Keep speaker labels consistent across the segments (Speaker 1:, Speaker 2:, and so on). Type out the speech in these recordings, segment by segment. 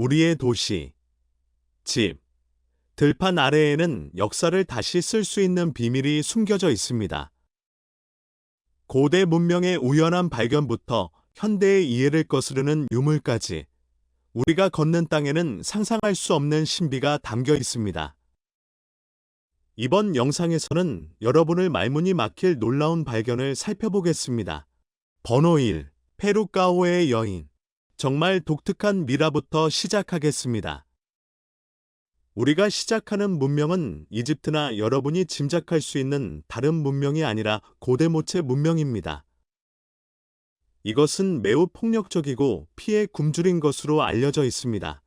Speaker 1: 우리의 도시, 집, 들판 아래에는 역사를 다시 쓸 수 있는 비밀이 숨겨져 있습니다. 고대 문명의 우연한 발견부터 현대의 이해를 거스르는 유물까지 우리가 걷는 땅에는 상상할 수 없는 신비가 담겨 있습니다. 이번 영상에서는 여러분을 말문이 막힐 놀라운 발견을 살펴보겠습니다. 번호 1. 페루까오의 여인. 정말 독특한 미라부터 시작하겠습니다. 우리가 시작하는 문명은 이집트나 여러분이 짐작할 수 있는 다른 문명이 아니라 고대 모체 문명입니다. 이것은 매우 폭력적이고 피에 굶주린 것으로 알려져 있습니다.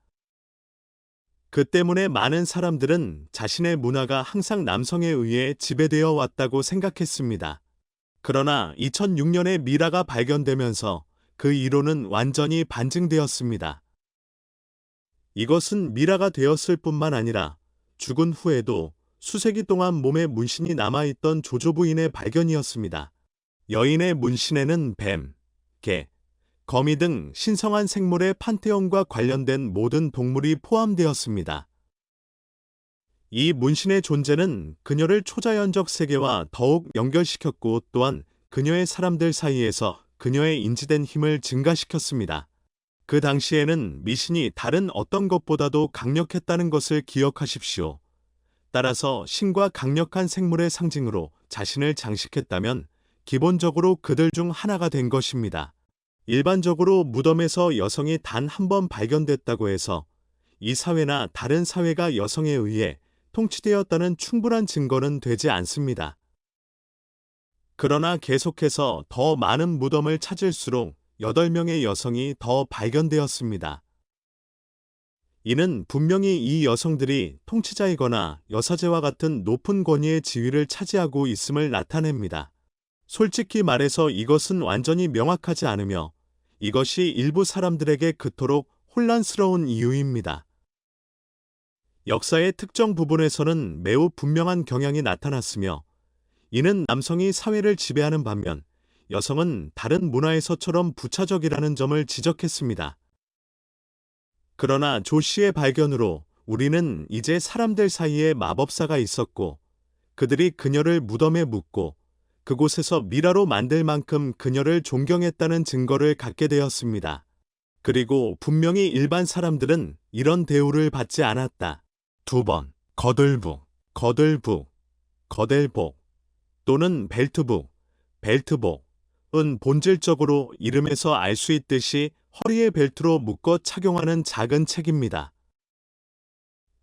Speaker 1: 그 때문에 많은 사람들은 자신의 문화가 항상 남성에 의해 지배되어 왔다고 생각했습니다. 그러나 2006년에 미라가 발견되면서 그 이론은 완전히 반증되었습니다. 이것은 미라가 되었을 뿐만 아니라 죽은 후에도 수세기 동안 몸에 문신이 남아있던 조조부인의 발견이었습니다. 여인의 문신에는 뱀, 개, 거미 등 신성한 생물의 판테온과 관련된 모든 동물이 포함되었습니다. 이 문신의 존재는 그녀를 초자연적 세계와 더욱 연결시켰고 또한 그녀의 사람들 사이에서 그녀의 인지된 힘을 증가시켰습니다. 그 당시에는 미신이 다른 어떤 것보다도 강력했다는 것을 기억하십시오. 따라서 신과 강력한 생물의 상징으로 자신을 장식했다면 기본적으로 그들 중 하나가 된 것입니다. 일반적으로 무덤에서 여성이 단 한 번 발견됐다고 해서 이 사회나 다른 사회가 여성에 의해 통치되었다는 충분한 증거는 되지 않습니다. 그러나 계속해서 더 많은 무덤을 찾을수록 8명의 여성이 더 발견되었습니다. 이는 분명히 이 여성들이 통치자이거나 여사제와 같은 높은 권위의 지위를 차지하고 있음을 나타냅니다. 솔직히 말해서 이것은 완전히 명확하지 않으며 이것이 일부 사람들에게 그토록 혼란스러운 이유입니다. 역사의 특정 부분에서는 매우 분명한 경향이 나타났으며 이는 남성이 사회를 지배하는 반면 여성은 다른 문화에서처럼 부차적이라는 점을 지적했습니다. 그러나 조 씨의 발견으로 우리는 이제 사람들 사이에 마법사가 있었고 그들이 그녀를 무덤에 묻고 그곳에서 미라로 만들 만큼 그녀를 존경했다는 증거를 갖게 되었습니다. 그리고 분명히 일반 사람들은 이런 대우를 받지 않았다. 2번, 거들북, 거들북, 거델복 또는 벨트북, 벨트복은 본질적으로 이름에서 알 수 있듯이 허리에 벨트로 묶어 착용하는 작은 책입니다.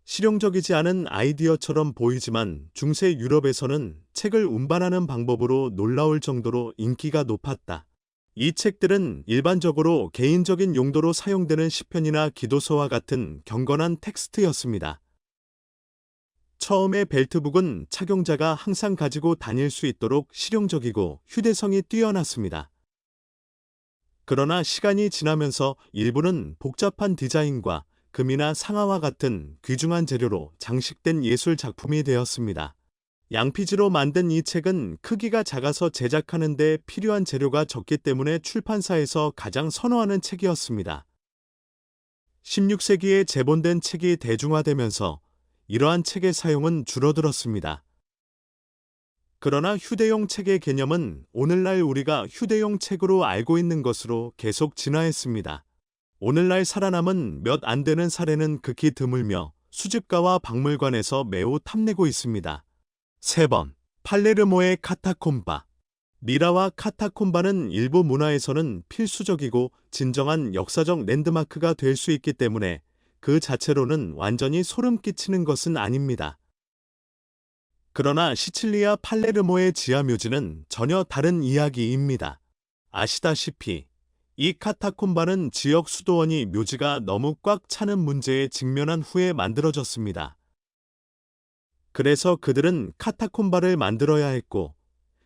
Speaker 1: 실용적이지 않은 아이디어처럼 보이지만 중세 유럽에서는 책을 운반하는 방법으로 놀라울 정도로 인기가 높았다. 이 책들은 일반적으로 개인적인 용도로 사용되는 시편이나 기도서와 같은 경건한 텍스트였습니다. 처음에 벨트북은 착용자가 항상 가지고 다닐 수 있도록 실용적이고 휴대성이 뛰어났습니다. 그러나 시간이 지나면서 일부는 복잡한 디자인과 금이나 상아와 같은 귀중한 재료로 장식된 예술 작품이 되었습니다. 양피지로 만든 이 책은 크기가 작아서 제작하는 데 필요한 재료가 적기 때문에 출판사에서 가장 선호하는 책이었습니다. 16세기에 재본된 책이 대중화되면서 이러한 책의 사용은 줄어들었습니다. 그러나 휴대용 책의 개념은 오늘날 우리가 휴대용 책으로 알고 있는 것으로 계속 진화했습니다. 오늘날 살아남은 몇 안 되는 사례는 극히 드물며 수집가와 박물관에서 매우 탐내고 있습니다. 3번, 팔레르모의 카타콤바. 미라와 카타콤바는 일부 문화에서는 필수적이고 진정한 역사적 랜드마크가 될 수 있기 때문에 그 자체로는 완전히 소름 끼치는 것은 아닙니다. 그러나 시칠리아 팔레르모의 지하묘지는 전혀 다른 이야기입니다. 아시다시피 이 카타콤바는 지역 수도원이 묘지가 너무 꽉 차는 문제에 직면한 후에 만들어졌습니다. 그래서 그들은 카타콤바를 만들어야 했고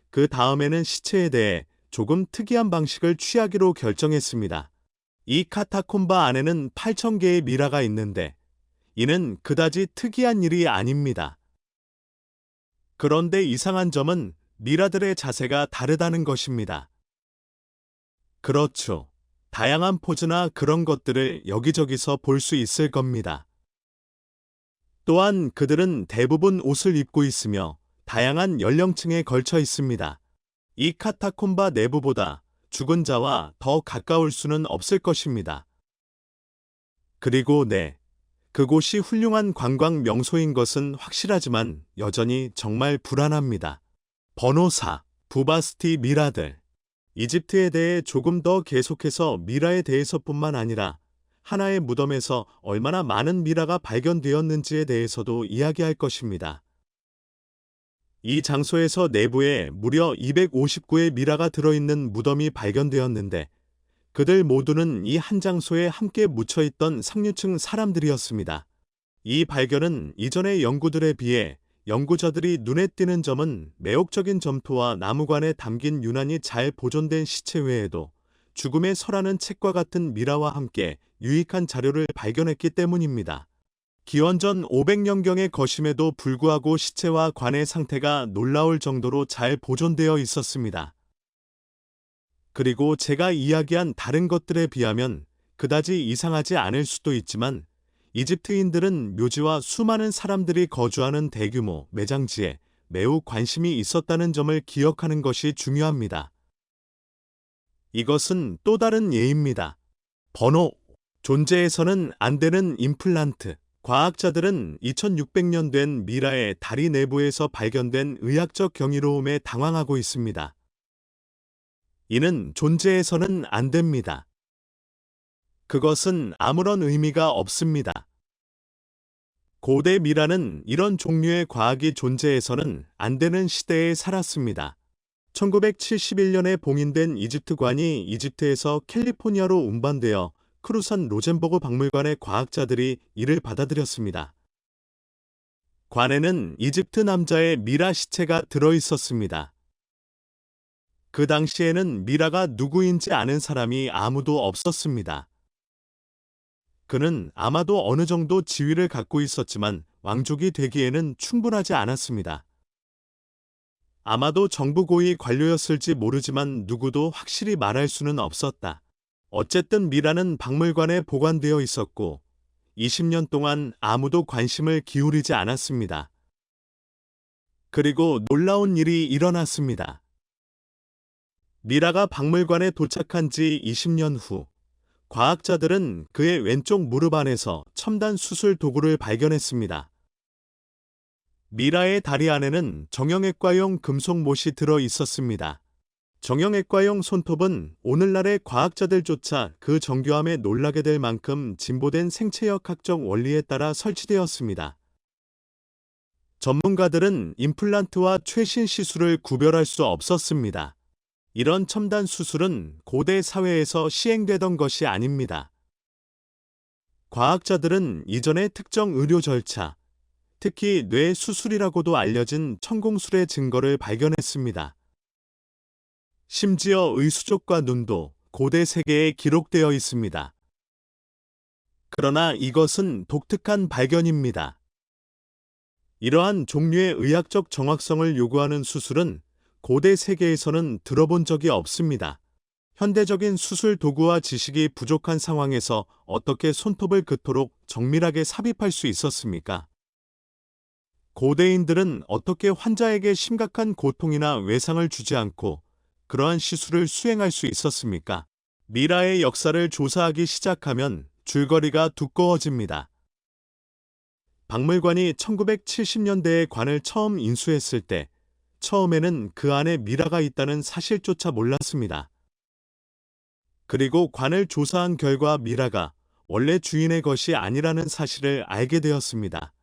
Speaker 1: 그 다음에는 시체에 대해 조금 특이한 방식을 취하기로 결정했습니다. 이 카타콤바 안에는 8,000개의 미라가 있는데 이는 그다지 특이한 일이 아닙니다. 그런데 이상한 점은 미라들의 자세가 다르다는 것입니다. 그렇죠. 다양한 포즈나 그런 것들을 여기저기서 볼 수 있을 겁니다. 또한 그들은 대부분 옷을 입고 있으며 다양한 연령층에 걸쳐 있습니다. 이 카타콤바 내부보다 죽은 자와 더 가까울 수는 없을 것입니다. 그리고 그곳이 훌륭한 관광 명소인 것은 확실하지만 여전히 정말 불안합니다. 번호 4. 부바스티 미라들. 이집트에 대해 조금 더 계속해서 미라에 대해서뿐만 아니라 하나의 무덤에서 얼마나 많은 미라가 발견되었는지에 대해서도 이야기할 것입니다. 이 장소에서 내부에 무려 259의 미라가 들어있는 무덤이 발견되었는데 그들 모두는 이 한 장소에 함께 묻혀있던 상류층 사람들이었습니다. 이 발견은 이전의 연구들에 비해 연구자들이 눈에 띄는 점은 매혹적인 점토와 나무관에 담긴 유난히 잘 보존된 시체 외에도 죽음의 서라는 책과 같은 미라와 함께 유익한 자료를 발견했기 때문입니다. 기원전 500년경의 것임에도 불구하고 시체와 관의 상태가 놀라울 정도로 잘 보존되어 있었습니다. 그리고 제가 이야기한 다른 것들에 비하면 그다지 이상하지 않을 수도 있지만 이집트인들은 묘지와 수많은 사람들이 거주하는 대규모 매장지에 매우 관심이 있었다는 점을 기억하는 것이 중요합니다. 이것은 또 다른 예입니다. 번호 5. 존재해서는 안 되는 임플란트. 과학자들은 2600년 된 미라의 다리 내부에서 발견된 의학적 경이로움에 당황하고 있습니다. 이는 존재해서는 안 됩니다. 그것은 아무런 의미가 없습니다. 고대 미라는 이런 종류의 과학이 존재해서는 안 되는 시대에 살았습니다. 1971년에 봉인된 이집트관이 이집트에서 캘리포니아로 운반되어 크루산 로젠버그 박물관의 과학자들이 이를 받아들였습니다. 관에는 이집트 남자의 미라 시체가 들어있었습니다. 그 당시에는 미라가 누구인지 아는 사람이 아무도 없었습니다. 그는 아마도 어느 정도 지위를 갖고 있었지만 왕족이 되기에는 충분하지 않았습니다. 아마도 정부 고위 관료였을지 모르지만 누구도 확실히 말할 수는 없었다. 어쨌든 미라는 박물관에 보관되어 있었고 20년 동안 아무도 관심을 기울이지 않았습니다. 그리고 놀라운 일이 일어났습니다. 미라가 박물관에 도착한 지 20년 후 과학자들은 그의 왼쪽 무릎 안에서 첨단 수술 도구를 발견했습니다. 미라의 다리 안에는 정형외과용 금속 못이 들어 있었습니다. 정형외과용 손톱은 오늘날의 과학자들조차 그 정교함에 놀라게 될 만큼 진보된 생체역학적 원리에 따라 설치되었습니다. 전문가들은 임플란트와 최신 시술을 구별할 수 없었습니다. 이런 첨단 수술은 고대 사회에서 시행되던 것이 아닙니다. 과학자들은 이전의 특정 의료 절차, 특히 뇌 수술이라고도 알려진 천공술의 증거를 발견했습니다. 심지어 의수족과 눈도 고대 세계에 기록되어 있습니다. 그러나 이것은 독특한 발견입니다. 이러한 종류의 의학적 정확성을 요구하는 수술은 고대 세계에서는 들어본 적이 없습니다. 현대적인 수술 도구와 지식이 부족한 상황에서 어떻게 손톱을 그토록 정밀하게 삽입할 수 있었습니까? 고대인들은 어떻게 환자에게 심각한 고통이나 외상을 주지 않고 그러한 시술을 수행할 수 있었습니까? 미라의 역사를 조사하기 시작하면 줄거리가 두꺼워집니다. 박물관이 1970년대에 관을 처음 인수했을 때 처음에는 그 안에 미라가 있다는 사실조차 몰랐습니다. 그리고 관을 조사한 결과 미라가 원래 주인의 것이 아니라는 사실을 알게 되었습니다.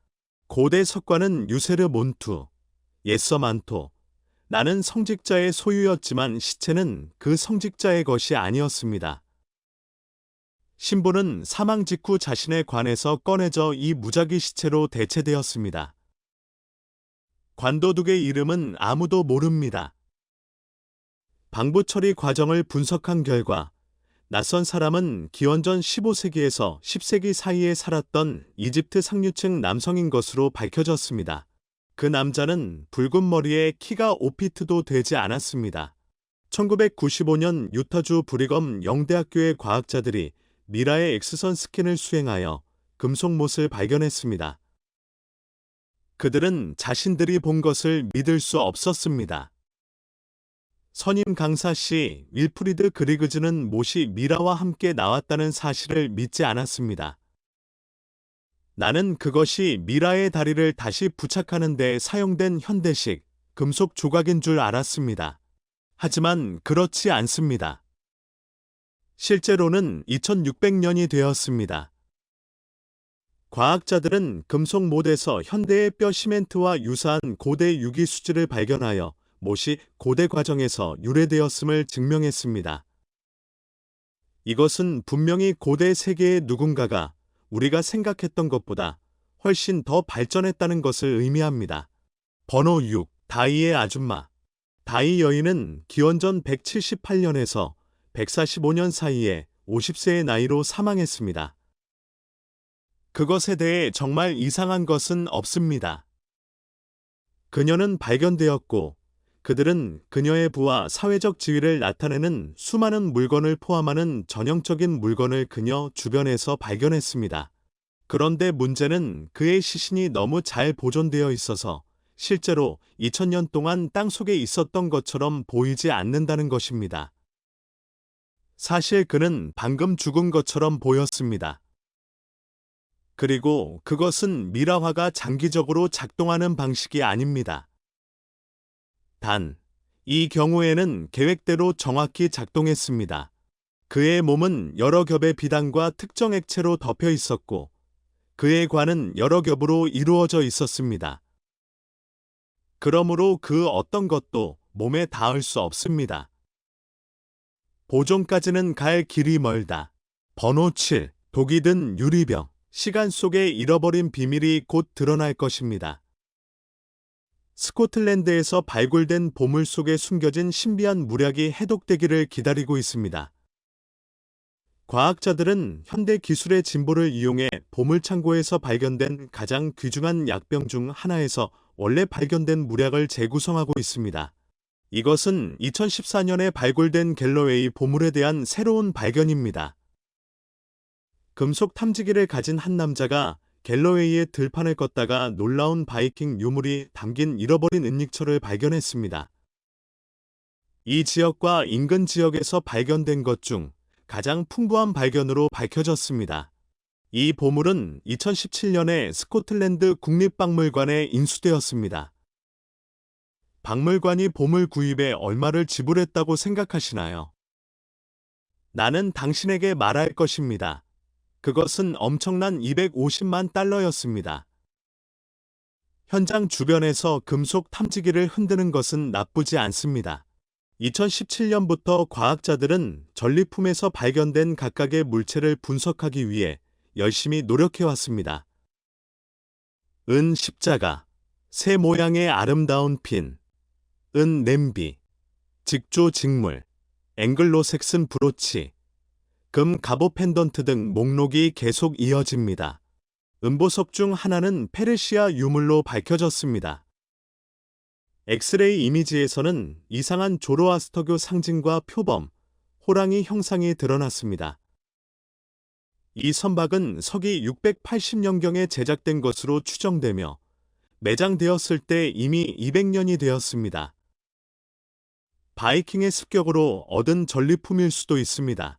Speaker 1: 고대 석관은 유세르 몬투, 예서 만토, 나는 성직자의 소유였지만 시체는 그 성직자의 것이 아니었습니다. 신부는 사망 직후 자신의 관에서 꺼내져 이 무작위 시체로 대체되었습니다. 관도둑의 이름은 아무도 모릅니다. 방부 처리 과정을 분석한 결과 낯선 사람은 기원전 15세기에서 10세기 사이에 살았던 이집트 상류층 남성인 것으로 밝혀졌습니다. 그 남자는 붉은 머리에 키가 5피트도 되지 않았습니다. 1995년 유타주 브리검 영대학교의 과학자들이 미라의 X선 스캔을 수행하여 금속못을 발견했습니다. 그들은 자신들이 본 것을 믿을 수 없었습니다. 선임 강사 씨 윌프리드 그리그즈는 못이 미라와 함께 나왔다는 사실을 믿지 않았습니다. 나는 그것이 미라의 다리를 다시 부착하는 데 사용된 현대식 금속 조각인 줄 알았습니다. 하지만 그렇지 않습니다. 실제로는 2600년이 되었습니다. 과학자들은 금속못에서 현대의 뼈 시멘트와 유사한 고대 유기 수지를 발견하여 못이 고대 과정에서 유래되었음을 증명했습니다. 이것은 분명히 고대 세계의 누군가가 우리가 생각했던 것보다 훨씬 더 발전했다는 것을 의미합니다. 번호 6. 다이의 아줌마. 다이 여인은 기원전 178년에서 145년 사이에 50세의 나이로 사망했습니다. 그것에 대해 정말 이상한 것은 없습니다. 그녀는 발견되었고 그들은 그녀의 부와 사회적 지위를 나타내는 수많은 물건을 포함하는 전형적인 물건을 그녀 주변에서 발견했습니다. 그런데 문제는 그의 시신이 너무 잘 보존되어 있어서 실제로 2000년 동안 땅속에 있었던 것처럼 보이지 않는다는 것입니다. 사실 그는 방금 죽은 것처럼 보였습니다. 그리고 그것은 미라화가 장기적으로 작동하는 방식이 아닙니다. 단, 이 경우에는 계획대로 정확히 작동했습니다. 그의 몸은 여러 겹의 비단과 특정 액체로 덮여 있었고, 그의 관은 여러 겹으로 이루어져 있었습니다. 그러므로 그 어떤 것도 몸에 닿을 수 없습니다. 보존까지는 갈 길이 멀다. 번호 7. 독이 든 유리병. 시간 속에 잃어버린 비밀이 곧 드러날 것입니다. 스코틀랜드에서 발굴된 보물 속에 숨겨진 신비한 물약이 해독되기를 기다리고 있습니다. 과학자들은 현대 기술의 진보를 이용해 보물창고에서 발견된 가장 귀중한 약병 중 하나에서 원래 발견된 물약을 재구성하고 있습니다. 이것은 2014년에 발굴된 갤러웨이 보물에 대한 새로운 발견입니다. 금속 탐지기를 가진 한 남자가 갤러웨이의 들판을 걷다가 놀라운 바이킹 유물이 담긴 잃어버린 은닉처를 발견했습니다. 이 지역과 인근 지역에서 발견된 것 중 가장 풍부한 발견으로 밝혀졌습니다. 이 보물은 2017년에 스코틀랜드 국립박물관에 인수되었습니다. 박물관이 보물 구입에 얼마를 지불했다고 생각하시나요? 나는 당신에게 말할 것입니다. 그것은 엄청난 250만 달러였습니다. 현장 주변에서 금속 탐지기를 흔드는 것은 나쁘지 않습니다. 2017년부터 과학자들은 전리품에서 발견된 각각의 물체를 분석하기 위해 열심히 노력해왔습니다. 은 십자가, 새 모양의 아름다운 핀, 은 냄비, 직조 직물, 앵글로색슨 브로치, 금 갑오 펜던트 등 목록이 계속 이어집니다. 음보석 중 하나는 페르시아 유물로 밝혀졌습니다. 엑스레이 이미지에서는 이상한 조로아스터교 상징과 표범, 호랑이 형상이 드러났습니다. 이 선박은 서기 680년경에 제작된 것으로 추정되며 매장되었을 때 이미 200년이 되었습니다. 바이킹의 습격으로 얻은 전리품일 수도 있습니다.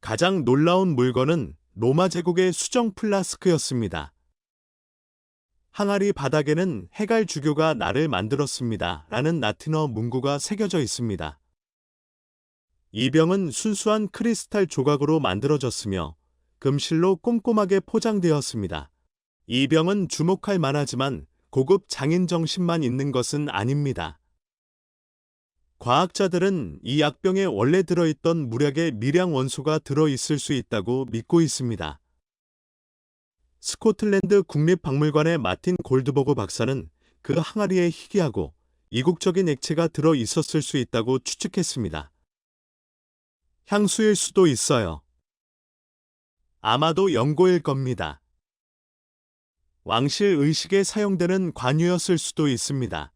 Speaker 1: 가장 놀라운 물건은 로마 제국의 수정 플라스크였습니다. 항아리 바닥에는 해갈 주교가 나를 만들었습니다. 라는 라틴어 문구가 새겨져 있습니다. 이 병은 순수한 크리스탈 조각으로 만들어졌으며 금실로 꼼꼼하게 포장되었습니다. 이 병은 주목할 만하지만 고급 장인 정신만 있는 것은 아닙니다. 과학자들은 이 약병에 원래 들어있던 물약의 미량 원소가 들어있을 수 있다고 믿고 있습니다. 스코틀랜드 국립박물관의 마틴 골드버그 박사는 그 항아리에 희귀하고 이국적인 액체가 들어 있었을 수 있다고 추측했습니다. 향수일 수도 있어요. 아마도 연고일 겁니다. 왕실 의식에 사용되는 관유였을 수도 있습니다.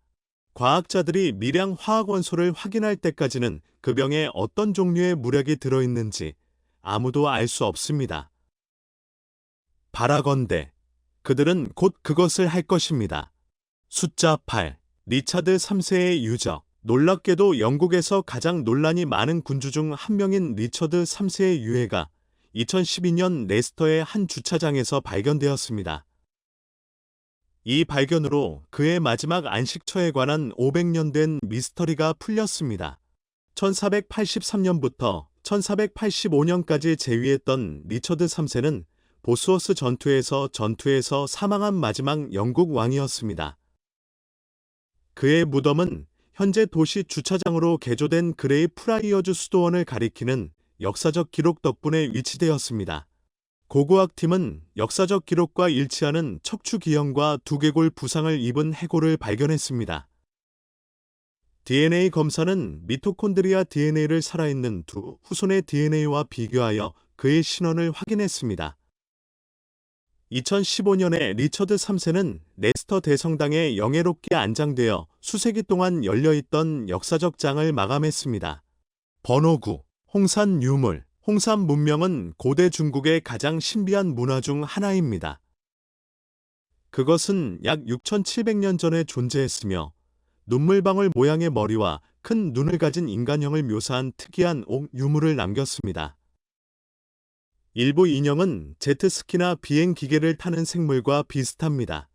Speaker 1: 과학자들이 미량 화학 원소를 확인할 때까지는 그 병에 어떤 종류의 무력이 들어있는지 아무도 알 수 없습니다. 바라건대 그들은 곧 그것을 할 것입니다. 숫자 8. 리차드 3세의 유적. 놀랍게도 영국에서 가장 논란이 많은 군주 중 한 명인 리처드 3세의 유해가 2012년 레스터의 한 주차장에서 발견되었습니다. 이 발견으로 그의 마지막 안식처에 관한 500년 된 미스터리가 풀렸습니다. 1483년부터 1485년까지 재위했던 리처드 3세는 보스워스 전투에서 사망한 마지막 영국 왕이었습니다. 그의 무덤은 현재 도시 주차장으로 개조된 그레이 프라이어즈 수도원을 가리키는 역사적 기록 덕분에 위치되었습니다. 고고학팀은 역사적 기록과 일치하는 척추 기형과 두개골 부상을 입은 해골을 발견했습니다. DNA 검사는 미토콘드리아 DNA를 살아있는 두 후손의 DNA와 비교하여 그의 신원을 확인했습니다. 2015년에 리처드 3세는 레스터 대성당에 영예롭게 안장되어 수세기 동안 열려있던 역사적 장을 마감했습니다. 번호 9. 홍산 유물. 홍산 문명은 고대 중국의 가장 신비한 문화 중 하나입니다. 그것은 약 6,700년 전에 존재했으며 눈물방울 모양의 머리와 큰 눈을 가진 인간형을 묘사한 특이한 옥 유물을 남겼습니다. 일부 인형은 제트스키나 비행 기계를 타는 생물과 비슷합니다.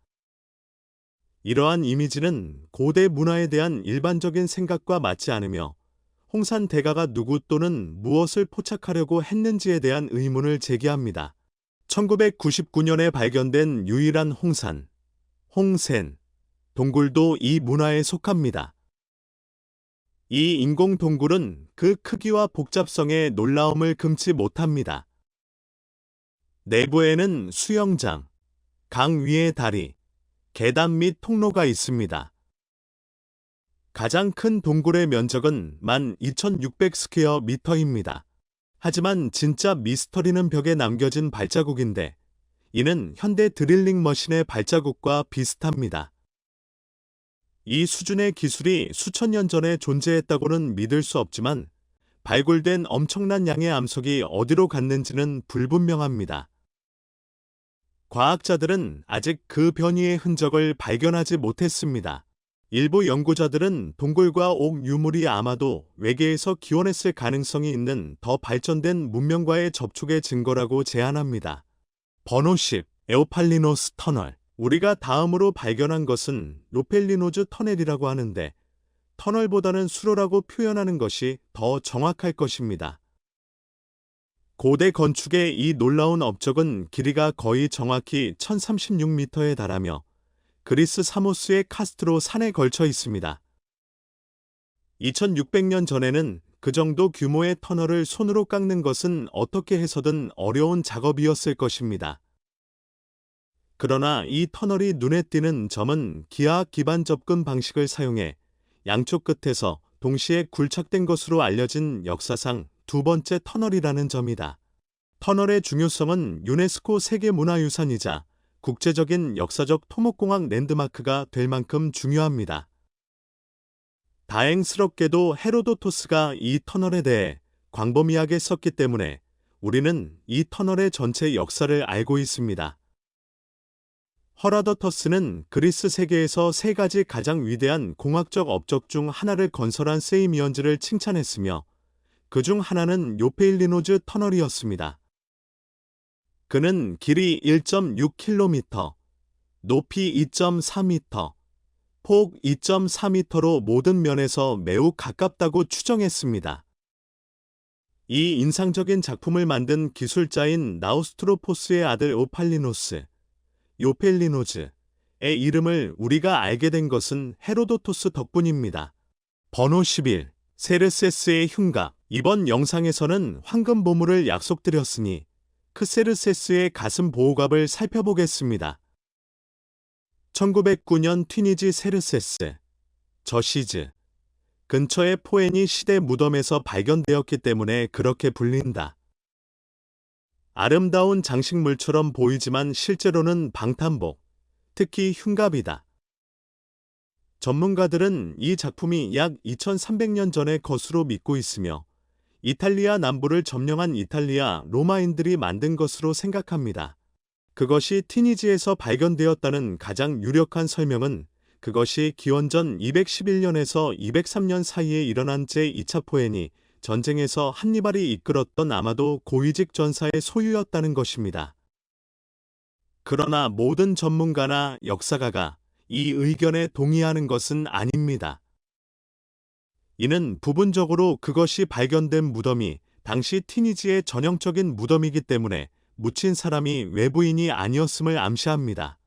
Speaker 1: 이러한 이미지는 고대 문화에 대한 일반적인 생각과 맞지 않으며 홍산 대가가 누구 또는 무엇을 포착하려고 했는지에 대한 의문을 제기합니다. 1999년에 발견된 유일한 홍산, 홍센, 동굴도 이 문화에 속합니다. 이 인공 동굴은 그 크기와 복잡성에 놀라움을 금치 못합니다. 내부에는 수영장, 강 위의 다리, 계단 및 통로가 있습니다. 가장 큰 동굴의 면적은 12,600 스퀘어 미터입니다. 하지만 진짜 미스터리는 벽에 남겨진 발자국인데 이는 현대 드릴링 머신의 발자국과 비슷합니다. 이 수준의 기술이 수천 년 전에 존재했다고는 믿을 수 없지만 발굴된 엄청난 양의 암석이 어디로 갔는지는 불분명합니다. 과학자들은 아직 그 변이의 흔적을 발견하지 못했습니다. 일부 연구자들은 동굴과 옥 유물이 아마도 외계에서 기원했을 가능성이 있는 더 발전된 문명과의 접촉의 증거라고 제안합니다. 번호 10. 에오팔리노스 터널. 우리가 다음으로 발견한 것은 로펠리노즈 터널이라고 하는데 터널보다는 수로라고 표현하는 것이 더 정확할 것입니다. 고대 건축의 이 놀라운 업적은 길이가 거의 정확히 1036m에 달하며 그리스 사모스의 카스트로 산에 걸쳐 있습니다. 2600년 전에는 그 정도 규모의 터널을 손으로 깎는 것은 어떻게 해서든 어려운 작업이었을 것입니다. 그러나 이 터널이 눈에 띄는 점은 기하학 기반 접근 방식을 사용해 양쪽 끝에서 동시에 굴착된 것으로 알려진 역사상 두 번째 터널이라는 점이다. 터널의 중요성은 유네스코 세계문화유산이자 국제적인 역사적 토목공학 랜드마크가 될 만큼 중요합니다. 다행스럽게도 헤로도토스가 이 터널에 대해 광범위하게 썼기 때문에 우리는 이 터널의 전체 역사를 알고 있습니다. 허라더터스는 그리스 세계에서 세 가지 가장 위대한 공학적 업적 중 하나를 건설한 세이미언즈를 칭찬했으며 그 중 하나는 요페일리노즈 터널이었습니다. 그는 길이 1.6km, 높이 2.4m, 폭 2.4m로 모든 면에서 매우 가깝다고 추정했습니다. 이 인상적인 작품을 만든 기술자인 나우스트로포스의 아들 오팔리노스, 요펠리노즈의 이름을 우리가 알게 된 것은 헤로도토스 덕분입니다. 번호 11. 세르세스의 흉각. 이번 영상에서는 황금 보물을 약속드렸으니 크세르세스의 가슴 보호갑을 살펴보겠습니다. 1909년 튀니지 세르세스, 저시즈 근처의 포에니 시대 무덤에서 발견되었기 때문에 그렇게 불린다. 아름다운 장식물처럼 보이지만 실제로는 방탄복, 특히 흉갑이다. 전문가들은 이 작품이 약 2300년 전의 것으로 믿고 있으며 이탈리아 남부를 점령한 이탈리아 로마인들이 만든 것으로 생각합니다. 그것이 티니지에서 발견되었다는 가장 유력한 설명은 그것이 기원전 211년에서 203년 사이에 일어난 제2차 포에니 전쟁에서 한니발이 이끌었던 아마도 고위직 전사의 소유였다는 것입니다. 그러나 모든 전문가나 역사가가 이 의견에 동의하는 것은 아닙니다. 이는 부분적으로 그것이 발견된 무덤이 당시 티니지의 전형적인 무덤이기 때문에 묻힌 사람이 외부인이 아니었음을 암시합니다.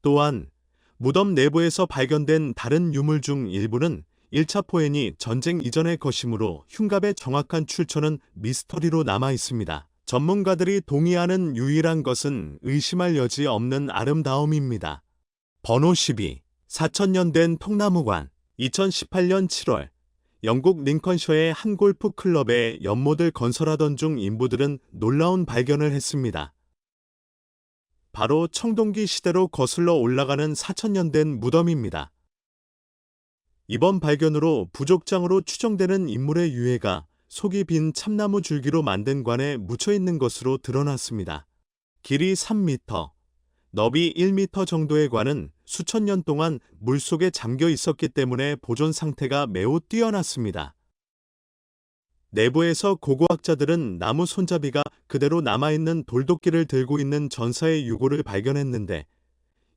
Speaker 1: 또한 무덤 내부에서 발견된 다른 유물 중 일부는 1차 포엔이 전쟁 이전의 것이므로 흉갑의 정확한 출처는 미스터리로 남아 있습니다. 전문가들이 동의하는 유일한 것은 의심할 여지 없는 아름다움입니다. 번호 12. 4000년 된 통나무관. 2018년 7월 영국 링컨셔의 한 골프 클럽에 연못을 건설하던 중 인부들은 놀라운 발견을 했습니다. 바로 청동기 시대로 거슬러 올라가는 4000년 된 무덤입니다. 이번 발견으로 부족장으로 추정되는 인물의 유해가 속이 빈 참나무 줄기로 만든 관에 묻혀 있는 것으로 드러났습니다. 길이 3m, 너비 1m 정도의 관은 수천 년 동안 물속에 잠겨 있었기 때문에 보존 상태가 매우 뛰어났습니다. 내부에서 고고학자들은 나무 손잡이가 그대로 남아있는 돌도끼를 들고 있는 전사의 유골을 발견했는데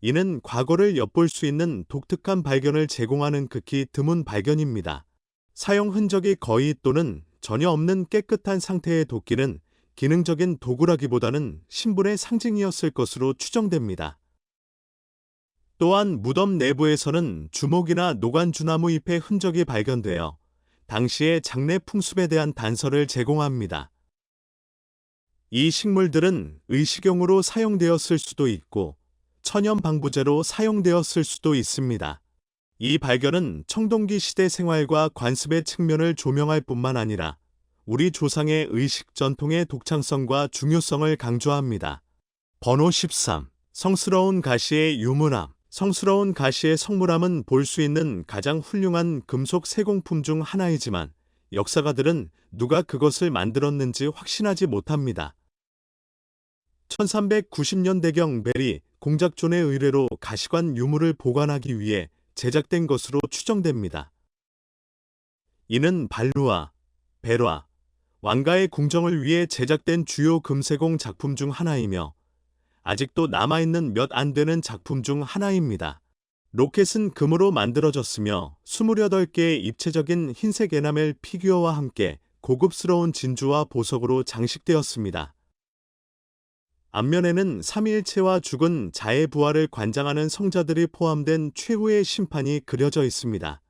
Speaker 1: 이는 과거를 엿볼 수 있는 독특한 발견을 제공하는 극히 드문 발견입니다. 사용 흔적이 거의 또는 전혀 없는 깨끗한 상태의 도끼는 기능적인 도구라기보다는 신분의 상징이었을 것으로 추정됩니다. 또한 무덤 내부에서는 주목이나 노간주나무 잎의 흔적이 발견되어 당시의 장례 풍습에 대한 단서를 제공합니다. 이 식물들은 의식용으로 사용되었을 수도 있고 천연 방부제로 사용되었을 수도 있습니다. 이 발견은 청동기 시대 생활과 관습의 측면을 조명할 뿐만 아니라 우리 조상의 의식 전통의 독창성과 중요성을 강조합니다. 번호 13. 성스러운 가시의 유문암. 성스러운 가시의 성물암은 볼 수 있는 가장 훌륭한 금속 세공품 중 하나이지만 역사가들은 누가 그것을 만들었는지 확신하지 못합니다. 1390년대경 베리 공작존의 의뢰로 가시관 유물을 보관하기 위해 제작된 것으로 추정됩니다. 이는 발루아, 베라, 왕가의 궁정을 위해 제작된 주요 금세공 작품 중 하나이며 아직도 남아있는 몇 안 되는 작품 중 하나입니다. 로켓은 금으로 만들어졌으며 28개의 입체적인 흰색 에나멜 피규어와 함께 고급스러운 진주와 보석으로 장식되었습니다. 앞면에는 삼위일체와 죽은 자의 부활을 관장하는 성자들이 포함된 최후의 심판이 그려져 있습니다.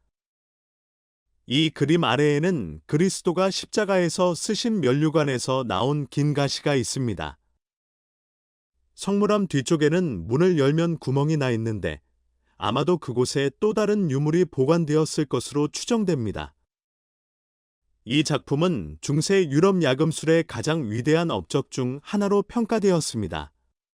Speaker 1: 이 그림 아래에는 그리스도가 십자가에서 쓰신 면류관에서 나온 긴 가시가 있습니다. 성물암 뒤쪽에는 문을 열면 구멍이 나 있는데 아마도 그곳에 또 다른 유물이 보관되었을 것으로 추정됩니다. 이 작품은 중세 유럽 야금술의 가장 위대한 업적 중 하나로 평가되었습니다.